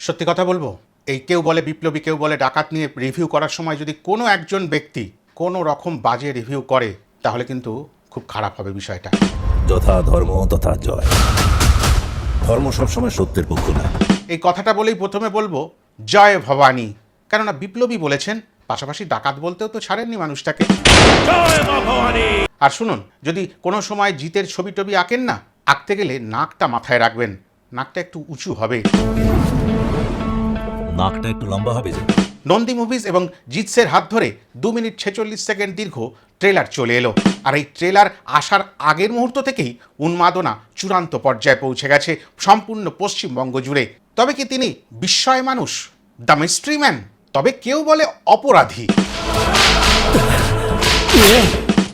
সত্যি কথা বলবো, এই কেউ বলে বিপ্লবী কেউ বলে ডাকাত নিয়ে রিভিউ করার সময় যদি কোনো একজন ব্যক্তি কোনো রকম বাজে রিভিউ করে তাহলে কিন্তু খুব খারাপ হবে বিষয়টা। যথা ধর্ম তথা জয়। ধর্ম সবসময় সত্যের পক্ষ না। এই কথাটা বলেই প্রথমে বলবো জয় ভবানী, কেননা বিপ্লবী বলেছেন, পাশাপাশি ডাকাত বলতেও তো ছাড়েননি মানুষটাকে। আর শুনুন, যদি কোনো সময় জিতের ছবি টবি আঁকেন না, আঁকতে গেলে নাকটা মাথায় রাখবেন, নাকটা একটু উঁচু হবে, নাকটা একটু লম্বা হবে। নন্দী মুভিজ এবং জিৎসের হাত ধরে 2 মিনিট 46 সেকেন্ড দীর্ঘ ট্রেলার চলে এলো। আর এই ট্রেলার আসার আগের মুহূর্ত থেকেই উন্মাদনা চূড়ান্ত পর্যায়ে পৌঁছে গেছে সম্পূর্ণ পশ্চিমবঙ্গ জুড়ে। তবে কি তিনি বিস্ময় মানুষ, দ্য মিস্ট্রি ম্যান? তবে কেউ বলে অপরাধী।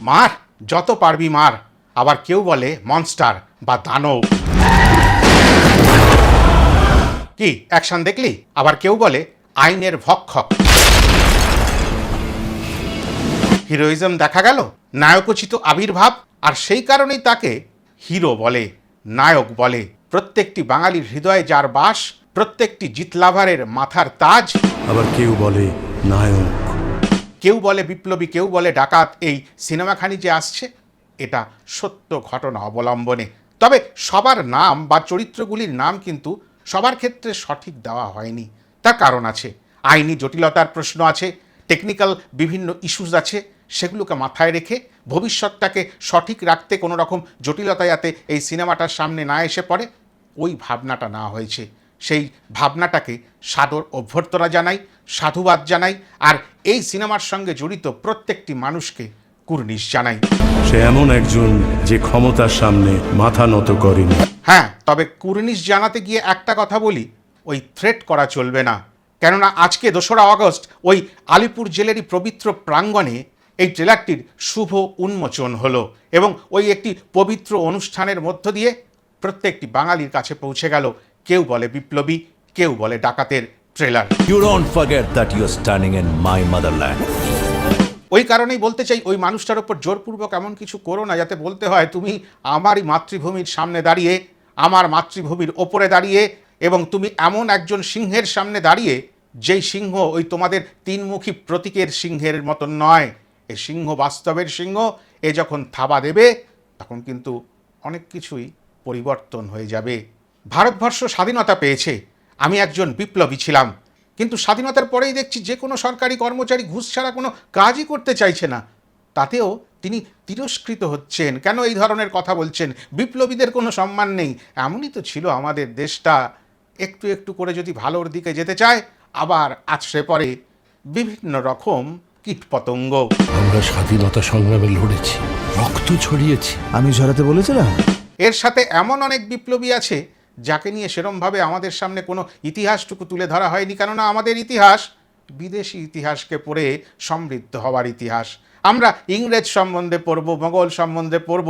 মার, যত পারবি মার। আবার কেউ বলে মনস্টার বা দানব। কি অ্যাকশন দেখলি? আবার কেউ বলে আইনের ভক্ষক। হিরোইজম দেখা গেল, নায়কোচিত আবির্ভাব, আর সেই কারণেই তাকে হিরো বলে, নায়ক বলে। প্রত্যেকটি বাঙালির হৃদয়ে যার বাস, প্রত্যেকটি জিতলাভারের মাথার তাজ। আবার কেউ বলে নায়ক। কেউ বলে বিপ্লবী কেউ বলে ডাকাত। এই সিনেমাখানি যে আসছে এটা সত্য ঘটনা অবলম্বনে। তবে সবার নাম বা চরিত্রগুলির নাম কিন্তু সবার ক্ষেত্রে সঠিক দেওয়া হয়নি। তার কারণ আছে, আইনি জটিলতার প্রশ্ন আছে, টেকনিক্যাল বিভিন্ন ইস্যুস আছে। সেগুলোকে মাথায় রেখে ভবিষ্যৎটাকে সঠিক রাখতে কোনো রকম জটিলতা যাতে এই সিনেমাটার সামনে না এসে পড়ে, ওই ভাবনাটা না হয়েছে। সেই ভাবনাটাকে সাদর অভ্যর্থনা জানাই, সাধুবাদ জানাই, আর এই সিনেমার সঙ্গে জড়িত প্রত্যেকটি মানুষকে কুর্নিশ জানাই। সে এমন একজন যে ক্ষমতার সামনে মাথা নত করেনি। হ্যাঁ, তবে কুর্নিশ জানাতে গিয়ে একটা কথা বলি, ওই থ্রেট করা চলবে না। কেননা আজকে 2রা আগস্ট ওই আলিপুর জেলেরই পবিত্র প্রাঙ্গণে এই ট্রেলারটির শুভ উন্মোচন হলো, এবং ওই একটি পবিত্র অনুষ্ঠানের মধ্য দিয়ে প্রত্যেকটি বাঙালির কাছে পৌঁছে গেল কেউ বলে বিপ্লবী কেউ বলে ডাকাতের trailer. You don't forget that you're standing in my motherland. ওই কারণেই বলতে চাই, ওই মানুষটার ওপর জোরপূর্বক এমন কিছু করো না যাতে বলতে হয় তুমি আমারই মাতৃভূমির সামনে দাঁড়িয়ে, আমার মাতৃভূমির ওপরে দাঁড়িয়ে, এবং তুমি এমন একজন সিংহের সামনে দাঁড়িয়ে যেই সিংহ ওই তোমাদের 3মুখী প্রতীকের সিংহের মতন নয়। এ সিংহ বাস্তবের সিংহ। এ যখন থাবা দেবে তখন কিন্তু অনেক কিছুই পরিবর্তন হয়ে যাবে। ভারতবর্ষ স্বাধীনতা পেয়েছে, আমি একজন বিপ্লবী ছিলাম, কিন্তু স্বাধীনতার পরেই দেখছি যে কোনো সরকারি কর্মচারী ঘুষ ছাড়া কোনো কাজই করতে চাইছে না। তাতেও তিনি তিরস্কৃত হচ্ছেন। কেন এই ধরনের কথা বলছেন? বিপ্লবীদের কোনো সম্মান নেই। এমনই তো ছিল আমাদের দেশটা। একটু একটু করে যদি ভালোর দিকে যেতে চায়, আবার আছড়ে পড়ে বিভিন্ন রকম কীটপতঙ্গ। আমরা স্বাধীনতা সংগ্রামে লড়েছি, রক্ত ছড়িয়েছি। আমি ঝরাতে বলেছিলাম। এর সাথে এমন অনেক বিপ্লবী আছে যাকে নিয়ে সেরমভাবে আমাদের সামনে কোনো ইতিহাসটুকু তুলে ধরা হয়নি। কেননা আমাদের ইতিহাস বিদেশি ইতিহাসকে পড়ে সমৃদ্ধ হওয়ার ইতিহাস। আমরা ইংরেজ সম্বন্ধে পড়ব, মোগল সম্বন্ধে পড়ব,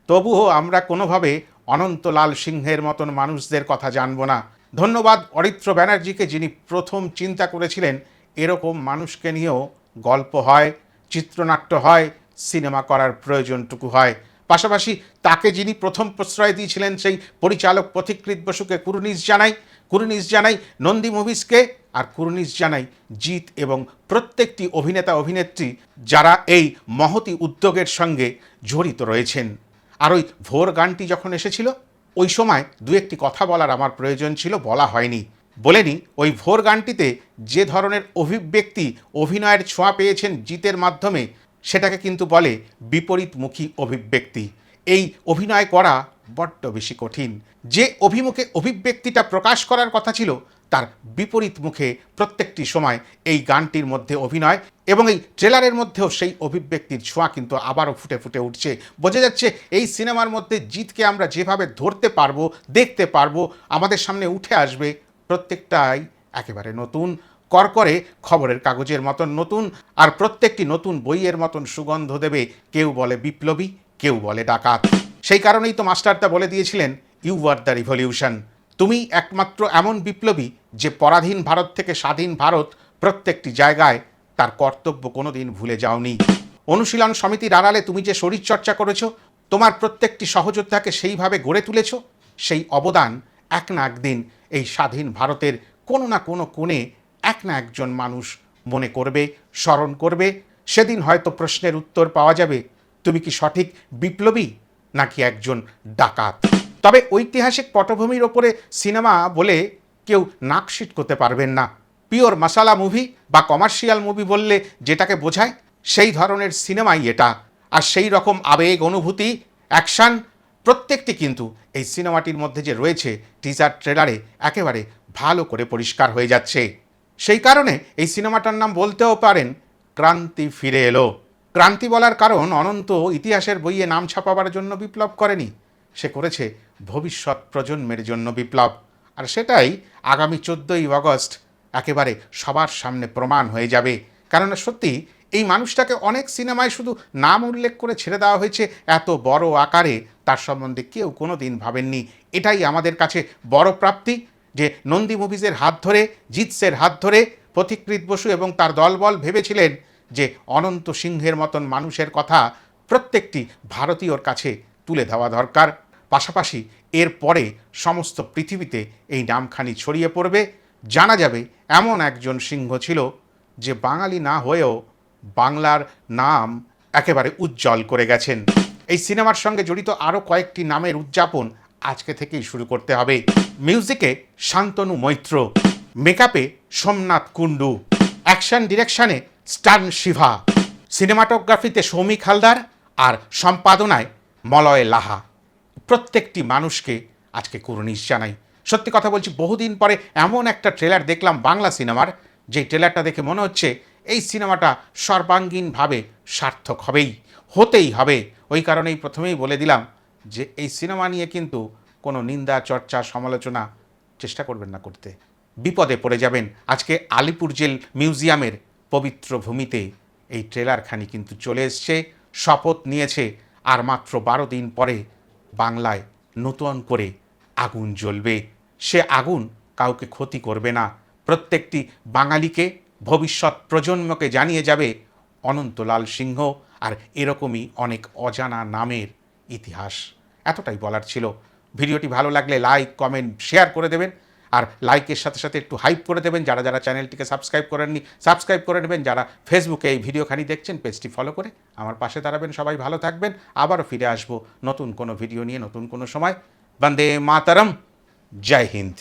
তবুও আমরা কোনোভাবে অনন্তলাল সিংহের মতন মানুষদের কথা জানব না। ধন্যবাদ অরিত্র ব্যানার্জিকে, যিনি প্রথম চিন্তা করেছিলেন এরকম মানুষকে নিয়েও গল্প হয়, চিত্রনাট্য হয়, সিনেমা করার প্রয়োজনটুকু হয়। পাশাপাশি তাকে যিনি প্রথম প্রশ্রয় দিয়েছিলেন সেই পরিচালক পথিকৃৎ বসুকে কুর্নিশ জানাই নন্দী মুভিজকে, আর কুর্নিশ জানাই জিৎ এবং প্রত্যেকটি অভিনেতা অভিনেত্রী যারা এই মহতি উদ্যোগের সঙ্গে জড়িত রয়েছেন। আর ওই ভোর গানটি যখন এসেছিল, ওই সময় 2-1টি কথা বলার আমার প্রয়োজন ছিল, বলা হয়নি। বলেনি, ওই ভোর গানটিতে যে ধরনের অভিব্যক্তি অভিনয়ের ছোঁয়া পেয়েছেন জিতের মাধ্যমে, সেটাকে কিন্তু বলে বিপরীতমুখী অভিব্যক্তি। এই অভিনয় করা বড্ড বেশি কঠিন। যে অভিমুখে অভিব্যক্তিটা প্রকাশ করার কথা ছিল তার বিপরীত মুখে প্রত্যেকটি সময় এই গানটির মধ্যে অভিনয়, এবং এই ট্রেলারের মধ্যেও সেই অভিব্যক্তির ছোঁয়া কিন্তু আবারও ফুটে ফুটে উঠছে। বোঝা যাচ্ছে এই সিনেমার মধ্যে জিতকে আমরা যেভাবে ধরতে পারবো, দেখতে পারবো, আমাদের সামনে উঠে আসবে, প্রত্যেকটাই একেবারে নতুন, করকরে খবরের কাগজের মতন নতুন, আর প্রত্যেকটি নতুন বইয়ের মতন সুগন্ধ দেবে কেউ বলে বিপ্লবী কেউ বলে ডাকাত। সেই কারণেই তো মাস্টারদা বলে দিয়েছিলেন, ইউ আর দ্য রিভলিউশন। তুমি একমাত্র এমন বিপ্লবী যে পরাধীন ভারত থেকে স্বাধীন ভারত প্রত্যেকটি জায়গায় তার কর্তব্য কোনো দিন ভুলে যাওনি। অনুশীলন সমিতির আড়ালে তুমি যে শরীরচর্চা করেছো, তোমার প্রত্যেকটি সহযোদ্ধাকে সেইভাবে গড়ে তুলেছ, সেই অবদান এক না একদিন এই স্বাধীন ভারতের কোনো না কোনো কোণে এক না একজন মানুষ মনে করবে, স্মরণ করবে। সেদিন হয়তো প্রশ্নের উত্তর পাওয়া যাবে, তুমি কি সঠিক বিপ্লবী নাকি একজন ডাকাত। তবে ঐতিহাসিক পটভূমির ওপরে সিনেমা বলে কেউ নাকশিট করতে পারবেন না। পিওর মশালা মুভি বা কমার্শিয়াল মুভি বললে যেটাকে বোঝায় সেই ধরনের সিনেমাই এটা। আর সেই রকম আবেগ, অনুভূতি, অ্যাকশান প্রত্যেকটি কিন্তু এই সিনেমাটির মধ্যে যে রয়েছে টিজার ট্রেলারে একেবারে ভালো করে পরিষ্কার হয়ে যাচ্ছে। সেই কারণে এই সিনেমাটার নাম বলতেও পারেন ক্রান্তি ফিরে এলো। ক্রান্তি বলার কারণ অনন্ত ইতিহাসের বইয়ে নাম ছাপাবার জন্য বিপ্লব করেনি, সে করেছে ভবিষ্যৎ প্রজন্মের জন্য বিপ্লব। আর সেটাই আগামী 14ই আগস্ট একেবারে সবার সামনে প্রমাণ হয়ে যাবে। কারণ সত্যি এই মানুষটাকে অনেক সিনেমায় শুধু নাম উল্লেখ করে ছেড়ে দেওয়া হয়েছে, এত বড় আকারে তার সম্বন্ধে কেউ কোনো দিন ভাবেননি। এটাই আমাদের কাছে বড় প্রাপ্তি যে নন্দী মুভিজের হাত ধরে, জিৎসের হাত ধরে পথিকৃৎ বসু এবং তার দলবল ভেবেছিলেন যে অনন্ত সিংহের মতন মানুষের কথা প্রত্যেকটি ভারতীয়র কাছে তুলে দেওয়া দরকার। পাশাপাশি এরপরে সমস্ত পৃথিবীতে এই নামখানি ছড়িয়ে পড়বে, জানা যাবে এমন একজন সিংহ ছিল যে বাঙালি না হয়েও বাংলার নাম একেবারে উজ্জ্বল করে গেছেন। এই সিনেমার সঙ্গে জড়িত আরও কয়েকটি নামের উদযাপন আজকে থেকেই শুরু করতে হবে। মিউজিকে শান্তনু মৈত্র, মেকআপে সোমনাথ কুণ্ডু, অ্যাকশন ডিরেকশনে স্টার্ন শিভা, সিনেমাটোগ্রাফিতে সৌমিক হালদার আর সম্পাদনায় মলয় লাহা। প্রত্যেকটি মানুষকে আজকে কুর্নিশ জানাই। সত্যি কথা বলছি, বহুদিন পরে এমন একটা ট্রেলার দেখলাম বাংলা সিনেমার, যেই ট্রেলারটা দেখে মনে হচ্ছে এই সিনেমাটা সর্বাঙ্গীনভাবে সার্থক হতেই হবে। ওই কারণেই প্রথমেই বলে দিলাম যে এই সিনেমা নিয়ে কিন্তু কোনো নিন্দা, চর্চা, সমালোচনা চেষ্টা করবেন না করতে, বিপদে পড়ে যাবেন। আজকে আলিপুর জেল মিউজিয়ামের পবিত্র ভূমিতে এই ট্রেলারখানি কিন্তু চলে এসছে, শপথ নিয়েছে, আর মাত্র 12 দিন পরে বাংলায় নতুন করে আগুন জ্বলবে। সে আগুন কাউকে ক্ষতি করবে না, প্রত্যেকটি বাঙালিকে, ভবিষ্যৎ প্রজন্মকে জানিয়ে যাবে অনন্তলাল সিংহ আর এরকমই অনেক অজানা নামের ইতিহাস। এতটাই বলার ছিল। ভিডিওটি ভালো লাগলে লাইক, কমেন্ট, শেয়ার করে দেবেন। আর লাইকের সাথে সাথে একটু হাইপ করে দেবেন। যারা যারা চ্যানেলটিকে সাবস্ক্রাইব করেননি সাবস্ক্রাইব করে নেবেন। যারা ফেসবুকে এই ভিডিওখানি দেখছেন পেজটি ফলো করে আমার পাশে দাঁড়াবেন। সবাই ভালো থাকবেন। আবারও ফিরে আসবো নতুন কোনো ভিডিও নিয়ে, নতুন কোনো সময়। বন্দে মাতরম। জয় হিন্দ।